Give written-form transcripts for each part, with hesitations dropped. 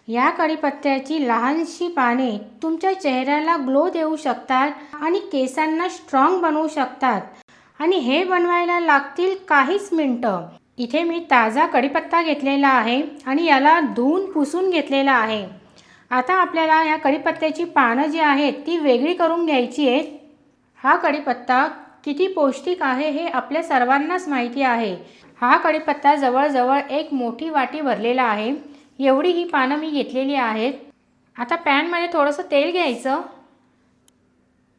या कढीपत्त्याची लहानशी पाने तुमच्या चेहऱ्याला ग्लो देऊ शकतात आणि केसांना स्ट्रॉंग बनवू शकतात आणि हे बनवायला लागतील काहीच मिनिटं। इथे मी ताजा कढीपत्ता घेतलेला आहे आणि याला धुवून पुसून घेतलेला आहे। आता आपल्याला या कढीपत्त्याची पानं जी आहेत ती वेगळी करून घ्यायची आहेत। हा कढीपत्ता किती पौष्टिक आहे हे आपल्या सर्वांनाच माहिती आहे। हा कढीपत्ता जवळजवळ एक मोठी वाटी भरलेला आहे। एवढी ही पानं मी घेतलेली आहेत। आता पॅनमध्ये थोडंसं तेल घ्यायचं,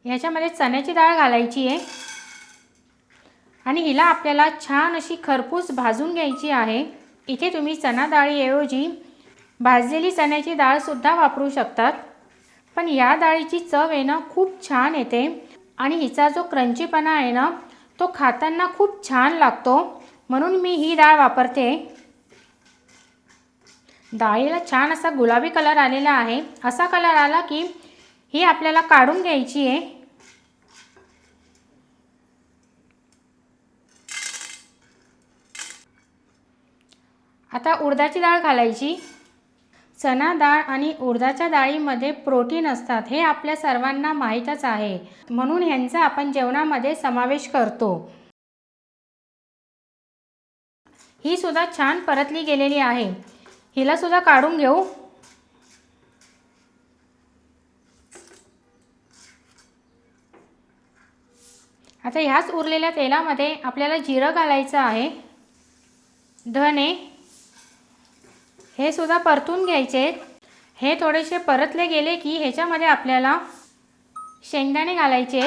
ह्याच्यामध्ये चण्याची डाळ घालायची आहे आणि हिला आपल्याला छान अशी खरपूस भाजून घ्यायची आहे। इथे तुम्ही चणा डाळीऐवजी भाजलेली चण्याची डाळसुद्धा वापरू शकतात, पण या डाळीची चव आहे ना खूप छान येते आणि हिचा जो क्रंचीपणा आहे ना तो खाताना खूप छान लागतो, म्हणून मी ही डाळ वापरते। डाळीला छान असा गुलाबी कलर आलेला आहे। असा कलर आला की ही आपल्याला काढून घ्यायची आहे। आता उडदाची डाळ घालायची। चणा डाळ आणि उडदाच्या डाळीमध्ये प्रोटीन असतात हे आपल्या सर्वांना माहीतच आहे, म्हणून ह्यांचा आपण जेवणामध्ये समावेश करतो। ही सुद्धा छान परतली गेलेली आहे, हिला सुद्धा काढून घेऊ। आता ह्याच उरलेल्या तेलामध्ये आपल्याला जिरं घालायचं आहे, धने हे सुद्धा परतून घ्यायचे। हे थोडेसे परतले गेले की ह्याच्यामध्ये आपल्याला शेंगदाणे घालायचे।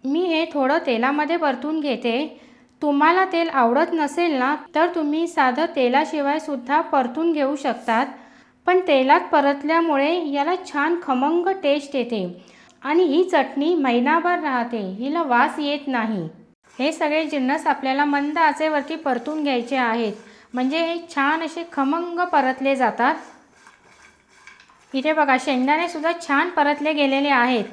मी हे थोडं तेलामध्ये परतून घेते। तुम्हाला तेल आवडत नसेल ना तर तुम्ही साधं तेलाशिवाय सुद्धा परतून घेऊ शकतात, पण तेलात परतल्यामुळे याला छान खमंग टेस्ट येते आणि ही चटणी महिनाभर राहते, हिला वास येत नाही। हे सगळे जिन्नस आपल्याला मंद आचेवरती परतून घ्यायचे आहेत, म्हणजे हे छान असे खमंग परतले जातात। इथे बघा शेंगदाणे सुद्धा छान परतले गेलेले आहेत।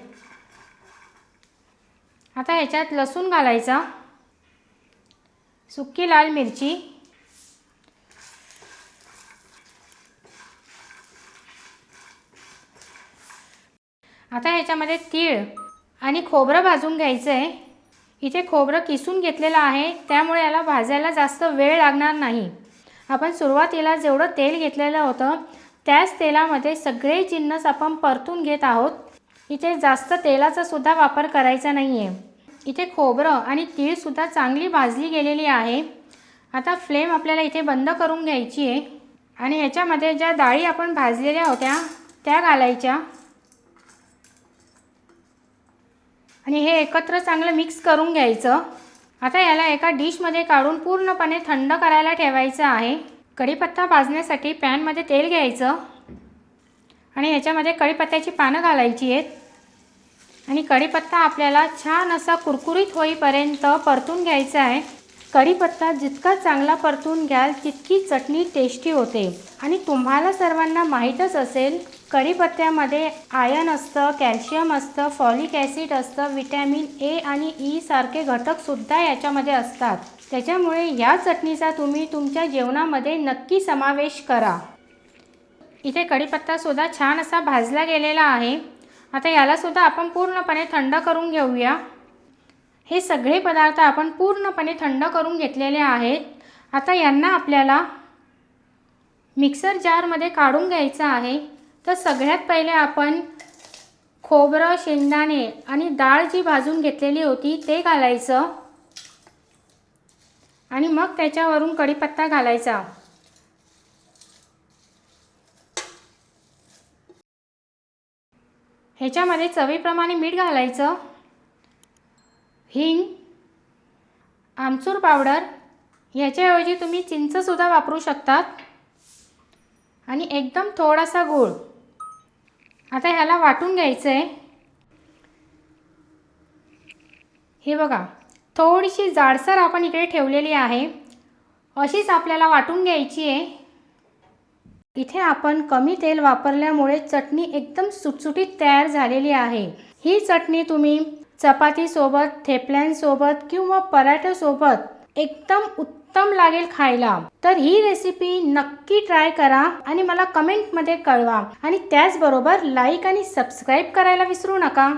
आता ह्याच्यात लसूण घालायचा, सुकी लाल मिरची, आता ह्याच्यामध्ये तीळ आणि खोबरं भाजून घ्यायचं आहे। इथे खोबरं किसून घेतलेलं आहे, त्यामुळे याला भाजायला जास्त वेळ लागणार नाही। आपण सुरुवातीला जेवढं तेल घेतलेलं होतं त्याच तेलामध्ये सगळे जिन्नस आपण परतून घेत आहोत। इथे जास्त तेलाचा सुद्धा वापर करायचा नाही आहे। इथे खोबरं आणि तीळ सुद्धा चांगली भाजली गेलेली आहे। आता फ्लेम आपल्याला इथे बंद करून घ्यायची आहे आणि ह्याच्यामध्ये ज्या डाळी आपण भाजलेल्या होत्या त्या घालायच्या आणि हे एकत्र चांगलं मिक्स करून घ्यायचं। आता याला एका डिशमध्ये काढून पूर्णपणे थंड करायला ठेवायचं आहे। कढीपत्ता भाजण्यासाठी पॅनमध्ये तेल घ्यायचं आणि ह्याच्यामध्ये कढीपत्त्याची पानं घालायची आहेत आणि कढीपत्ता आपल्याला छान असा कुरकुरीत होईपर्यंत परतून घ्यायचा आहे। कढीपत्ता जितका चांगला परतून घ्याल तितकी चटणी टेस्टी होते आणि तुम्हाला सर्वांना माहीतच असेल कढीपत्त्यामध्ये आयर्न असतं, कॅल्शियम असतं, फॉलिक ॲसिड असतं, विटॅमिन ए आणि ई सारखे घटकसुद्धा याच्यामध्ये असतात। त्याच्यामुळे या चटणीचा तुम्ही तुमच्या जेवणामध्ये नक्की समावेश करा। इथे कढीपत्तासुद्धा छान असा भाजला गेलेला आहे। आता यालासुद्धा आपण पूर्णपणे थंड करून घेऊया। हे सगळे पदार्थ आपण पूर्णपणे थंड करून घेतलेले आहेत। आता यांना आपल्याला मिक्सर जारमध्ये काढून घ्यायचं आहे। तर सगळ्यात पहिले आपण खोबरं, शेंगदाणे आणि डाळ जी भाजून घेतलेली होती ते घालायचं आणि मग त्याच्यावरून कढीपत्ता घालायचा। ह्याच्यामध्ये चवीप्रमाणे मीठ घालायचं, हिंग, आमचूर पावडर, याच्याऐवजी तुम्ही चिंचसुद्धा वापरू शकतात आणि एकदम थोडासा गूळ। आता ह्याला वाटून घ्यायचं आहे। हे बघा थोडीशी जाडसर आपण इकडे ठेवलेली आहे, अशीच आपल्याला वाटून घ्यायची आहे। इथे आपण कमी तेल वापरल्यामुळे चटणी एकदम सुटसुटीत तयार झालेली आहे। ही चटणी तुम्ही चपाती सोबत, थेपल्यांसोबत किंवा पराठ्यासोबत एकदम उत्तम लागेल खायला। तर ही रेसिपी नक्की ट्राय करा आणि मला कमेंटमध्ये कळवा आणि त्याचबरोबर लाईक आणि सबस्क्राईब करायला विसरू नका।